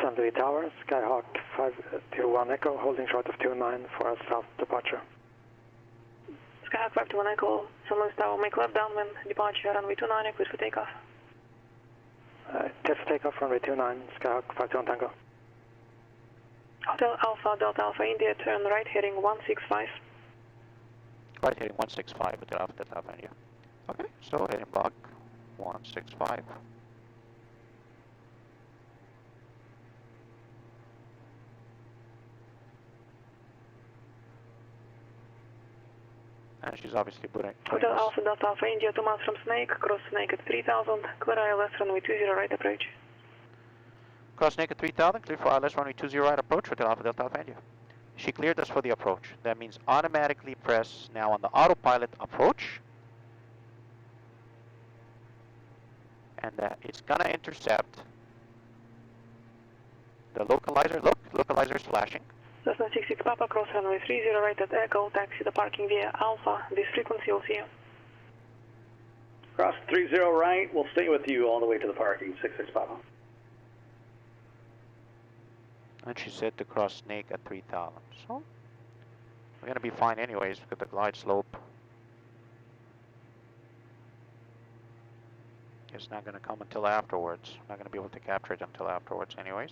San Luis Tower, Skyhawk 521 Echo, holding short of 29 for our south departure. Skyhawk 521 Echo, San Luis Tower, make left downwind, departure runway 29, clear for takeoff. Clear for takeoff, runway 29, Skyhawk 521 Tango. Hotel Alpha Delta Alpha India, turn right heading 165. Right heading 165, Hotel Alpha Delta Alpha India. Okay, so heading back 165. And she's obviously putting Hotel Alpha Delta Alpha India, 2 miles from Snake, cross Snake at 3000, clear ILS runway 20 right approach. Cross Snake at 3000, clear for ILS runway 20 right approach, Hotel Alpha Delta Alpha India. She cleared us for the approach. That means automatically press now on the autopilot approach. And it's gonna intercept the localizer. Look, localizer is flashing. Cessna 66 Papa, cross runway 30 right at Echo, taxi the parking via Alpha, this frequency will see you. Cross 30 right, we'll stay with you all the way to the parking, 66 Papa. And she said to cross snake at 3000. So we're going to be fine anyways with the glide slope. It's not going to come until afterwards. We're not going to be able to capture it until afterwards anyways.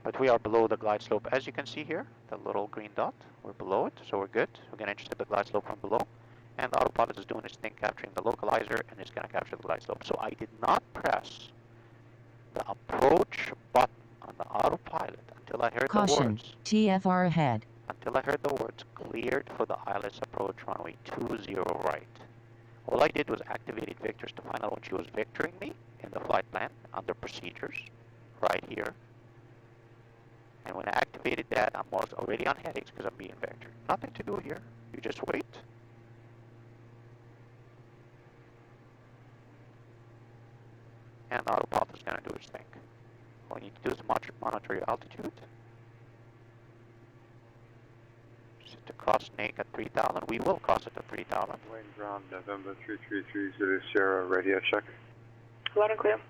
But we are below the glide slope. As you can see here, the little green dot, we're below it, so we're good. We're going to intercept the glide slope from below. And the autopilot is doing its thing, capturing the localizer, and it's going to capture the glide slope. So I did not press the approach button on the autopilot until I heard the words. TFR ahead. Until I heard the words cleared for the ILS approach runway 20 right. All I did was activated Victors to find out when she was victoring me in the flight plan under procedures, right here. And when I activated that, I was already on headings because I'm being vectored. Nothing to do here. You just wait. And the autopilot is going to do its thing. All you need to do is monitor your altitude. Set to cross snake at 3000. We will cross it at 3000. Wayne ground, November 333 Sierra, radio check. Loud and clear.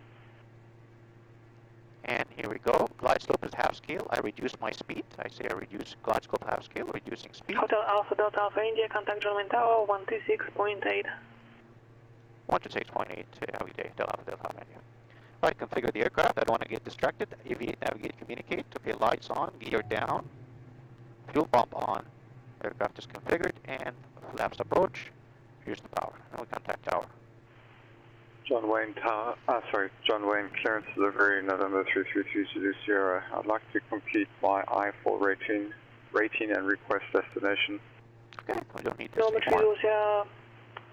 And here we go. Glide slope is half scale. I reduce my speed. I say I reduce glide slope half scale, reducing speed. Hotel Alpha Delta Alpha India, contact German Tower 126.8. 126.8, Delta Alpha Delta Alpha India. Alright, configure the aircraft. I don't want to get distracted. Aviate, navigate, communicate. Okay, lights on, gear down, fuel pump on. Aircraft is configured, and flaps approach. Here's the power. Now we contact tower. John Wayne clearance delivery, November 333 Sierra. I'd like to complete my I-4 rating and request destination. Okay, we don't need this anymore.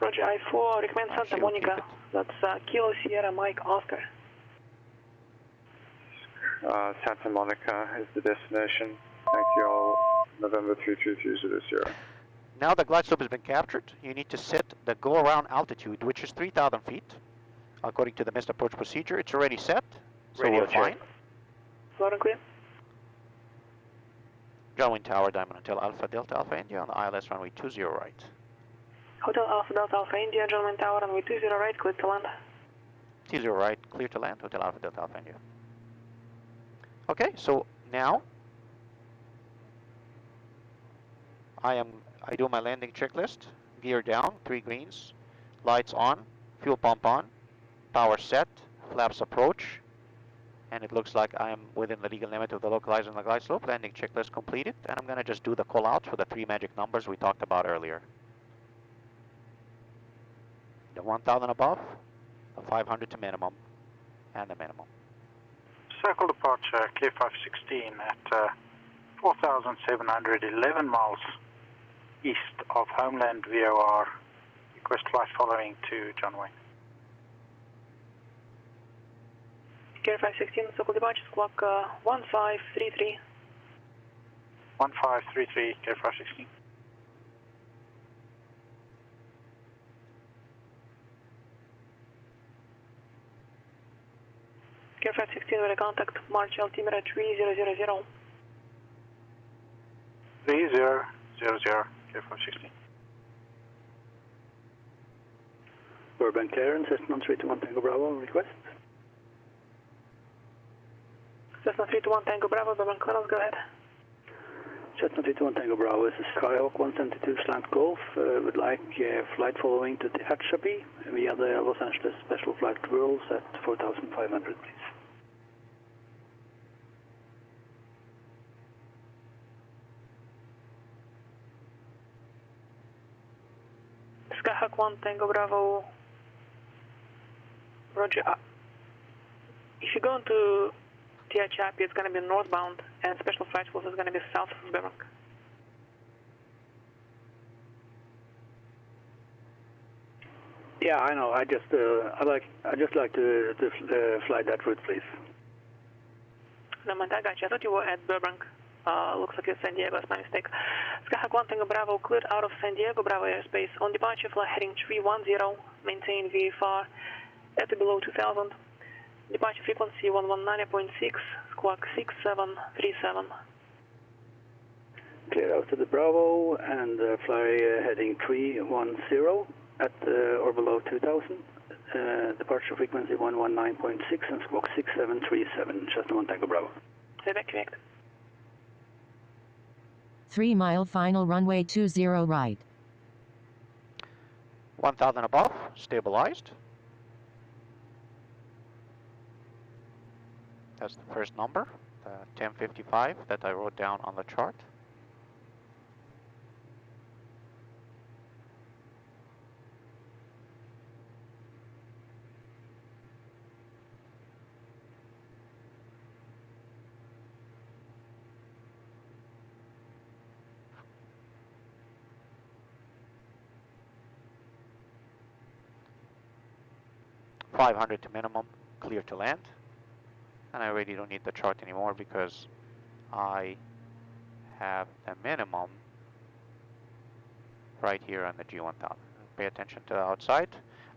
Roger, I-4, recommend Santa Monica. That's Kilo Sierra Mike Oscar. Santa Monica is the destination. Thank you all. November 333 Sierra. Now the glide slope has been captured. You need to set the go-around altitude, which is 3,000 feet. According to the missed approach procedure, it's already set, so we're fine. Loud and clear. John Wayne Tower, Diamond Hotel Alpha Delta Alpha India on the ILS runway 20 right. Hotel Alpha Delta Alpha India, John Wayne Tower, runway 20 right, clear to land. 20 right, clear to land, Hotel Alpha Delta Alpha India. Okay, so now I do my landing checklist. Gear down, 3 greens, lights on, fuel pump on, power set, flaps approach, and it looks like I am within the legal limit of the localizer and the glide slope. Landing checklist completed, and I'm going to just do the call outs for the 3 magic numbers we talked about earlier. The 1000 above, the 500 to minimum, and the minimum. Circle departure, K516 at 4,711 miles east of Homeland VOR. Request flight following to John Wayne. K516, circle departure, clock 1533. 1533, K516. K516 with a contact, March altimeter 3000. 3000, K516. Urban clearance, Cessna 321 Tango Bravo, request. Cessna 321 Tango Bravo, urban clearance, go ahead. Cessna 321 Tango Bravo, this is Skyhawk 172 Slant Golf. Would like flight following to the XMapsy via the Los Angeles Special Flight Rules at 4,500, please. Skyhawk 1 Tango Bravo. Roger. If you go into THIP, it's going to be northbound, and Special Flight Rules is going to be south of Burbank. Yeah, I know. I just like to fly that route, please. No, I got you. I thought you were at Burbank. Looks like it's San Diego. That's my mistake. Skyhawk 1 Tango Bravo cleared out of San Diego Bravo airspace. On departure, fly heading 310. Maintain VFR at or below 2000. Departure frequency 119.6. Squawk 6737. Clear out to the Bravo and fly heading 310 at or below 2000. departure frequency 119.6 and squawk 6737, Cessna 1 Tango Bravo. Say that correct. 3 mile final runway 20 right. 1,000 above, stabilized. That's the first number, the 1055 that I wrote down on the chart. .500 to minimum, clear to land. And I really don't need the chart anymore because I have the minimum right here on the G1000. Pay attention to the outside.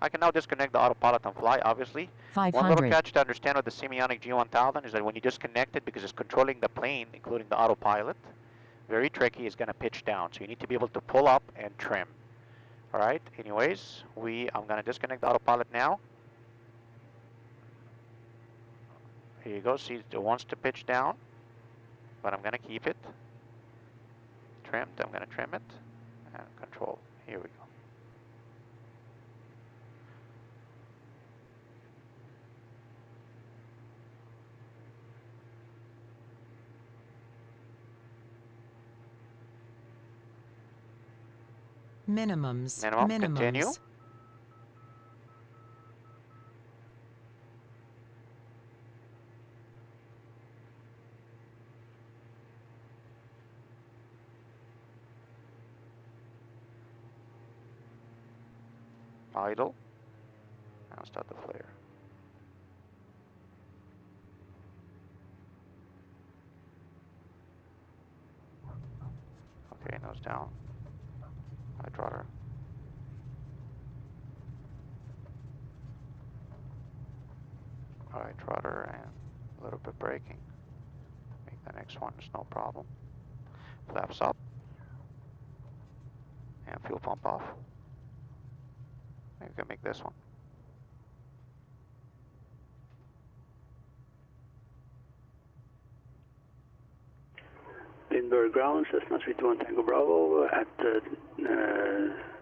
I can now disconnect the autopilot and fly, obviously. 500. One little catch to understand with the Simionic G1000 is that when you disconnect it, because it's controlling the plane, including the autopilot, very tricky, it's going to pitch down. So you need to be able to pull up and trim. All right, anyways, I'm going to disconnect the autopilot now. Here you go, see it wants to pitch down, but I'm going to keep it trimmed. I'm going to trim it and control. Here we go. Minimums. Minimum, continue. Idle. Now start the flare. Okay, nose down. High trotter. High trotter and a little bit braking. Make the next one, it's no problem. Flaps up. And fuel pump off. You can make this one. Lindbergh ground, Cessna 321 Tango Bravo at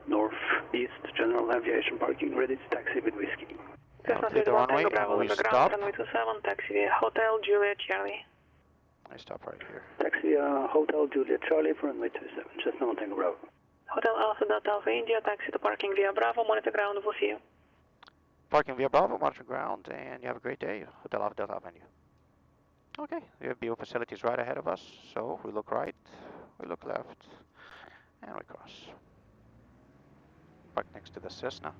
northeast general aviation parking, ready to taxi with whiskey. Cessna Clear the 321 runway, Tango Bravo we on the ground, stop. runway 27, taxi via Hotel Juliet Charlie. I stop right here. Taxi Hotel Juliet Charlie for runway 27, Cessna 1 Tango Bravo. Hotel Alpha Delta Alpha India, taxi to parking via Bravo, monitor ground, we'll see you. Parking via Bravo, monitor ground, and you have a great day. Hotel Alpha Delta Alpha India. Okay, we have BO facilities right ahead of us, so we look right, we look left, and we cross. Park next to the Cessna.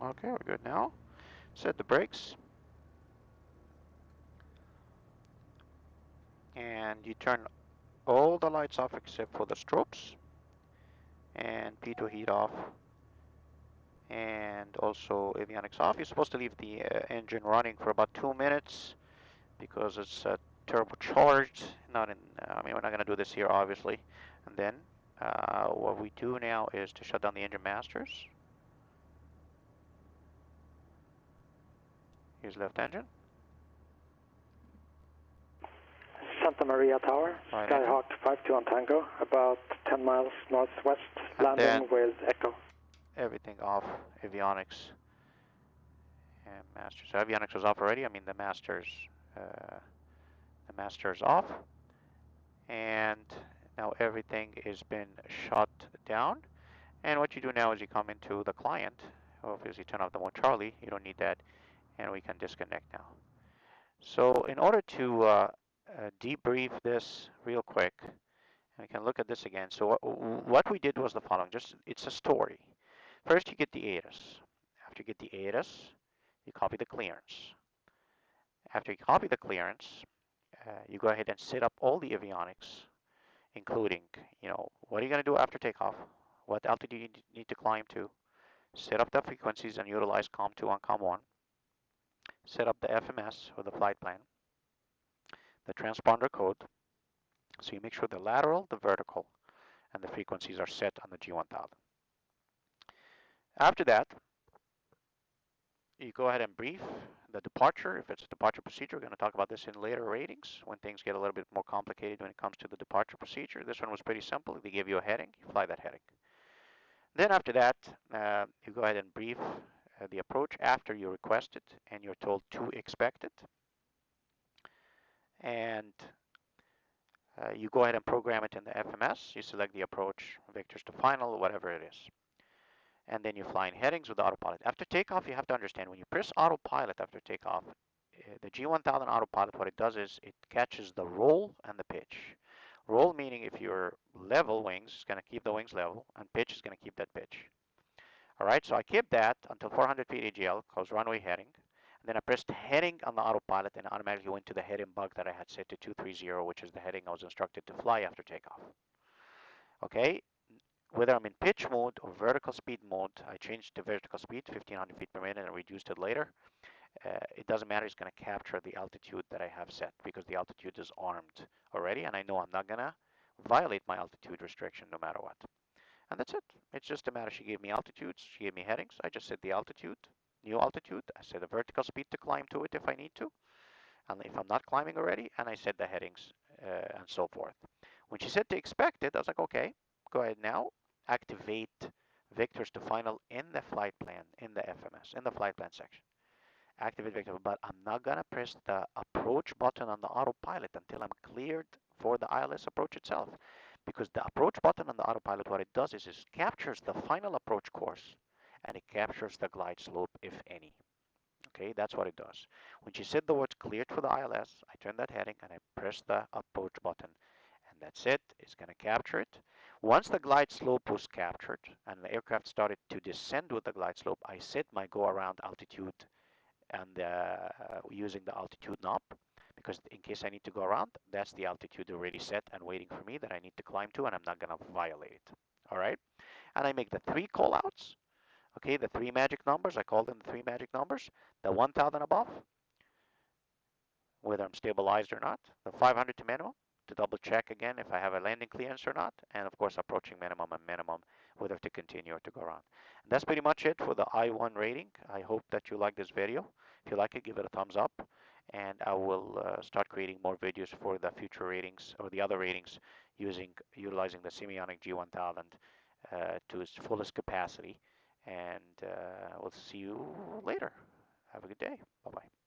Okay, we're good now. Set the brakes. And you turn all the lights off except for the strobes. And P2 heat off. And also avionics off. You're supposed to leave the engine running for about 2 minutes because it's turbocharged. Not in, I mean, we're not going to do this here, obviously. And then what we do now is to shut down the engine masters. Here's left engine. Santa Maria Tower, Right Skyhawk 52 Tango, about 10 miles northwest, landing with Echo. Everything off, avionics and masters. So avionics was off already. I mean the masters off, and everything has been shut down. And what you do now is you come into the client. Obviously, turn off the mode Charlie. You don't need that, and we can disconnect now. So in order to debrief this real quick, we can look at this again. So what we did was the following. Just it's a story. First, you get the ATIS. After you get the ATIS, you copy the clearance. After you copy the clearance, you go ahead and set up all the avionics, including, what are you going to do after takeoff? What altitude you need to climb to? Set up the frequencies and utilize COM2 and COM1. Set up the FMS or the flight plan, the transponder code. So you make sure the lateral, the vertical, and the frequencies are set on the G1000. After that, you go ahead and brief the departure. If it's a departure procedure, we're going to talk about this in later ratings when things get a little bit more complicated when it comes to the departure procedure. This one was pretty simple. They give you a heading, you fly that heading. Then after that, you go ahead and brief the approach after you request it and you're told to expect it. And you go ahead and program it in the FMS. You select the approach, vectors to final, whatever it is. And then you fly in headings with autopilot. After takeoff, you have to understand when you press autopilot after takeoff, the G1000 autopilot, what it does is it catches the roll and the pitch. Roll meaning if you're level wings, it's going to keep the wings level, and pitch is going to keep that pitch. All right, so I kept that until 400 feet AGL, cause runway heading. And then I pressed heading on the autopilot and automatically went to the heading bug that I had set to 230, which is the heading I was instructed to fly after takeoff. Okay, whether I'm in pitch mode or vertical speed mode, I changed the vertical speed 1500 feet per minute and reduced it later. It doesn't matter, it's going to capture the altitude that I have set because the altitude is armed already and I know I'm not going to violate my altitude restriction no matter what. And that's it. It's just a matter. She gave me altitudes, she gave me headings. I just set the altitude, new altitude. I set a vertical speed to climb to it if I need to, and if I'm not climbing already, and I set the headings and so forth. When she said to expect it, I was like, okay, go ahead now, activate vectors to final in the flight plan, in the FMS, in the flight plan section. Activate vector, but I'm not gonna press the approach button on the autopilot until I'm cleared for the ILS approach itself. Because the approach button on the autopilot, what it does is it captures the final approach course and it captures the glide slope, if any. Okay, that's what it does. When she said the words cleared for the ILS, I turned that heading and I pressed the approach button. And that's it. It's going to capture it. Once the glide slope was captured and the aircraft started to descend with the glide slope, I set my go around altitude and using the altitude knob, because in case I need to go around, that's the altitude already set and waiting for me that I need to climb to, and I'm not going to violate it. All right, and I make the 3 call outs. Okay, the 3 magic numbers, I call them the 3 magic numbers. The 1000 above, whether I'm stabilized or not. The 500 to minimum, to double check again if I have a landing clearance or not. And of course, approaching minimum and minimum, whether to continue or to go around. And that's pretty much it for the I-1 rating. I hope that you like this video. If you like it, give it a thumbs up. And I will start creating more videos for the future ratings or the other ratings utilizing the Simionic G1000 to its fullest capacity. And we'll see you later. Have a good day. Bye-bye.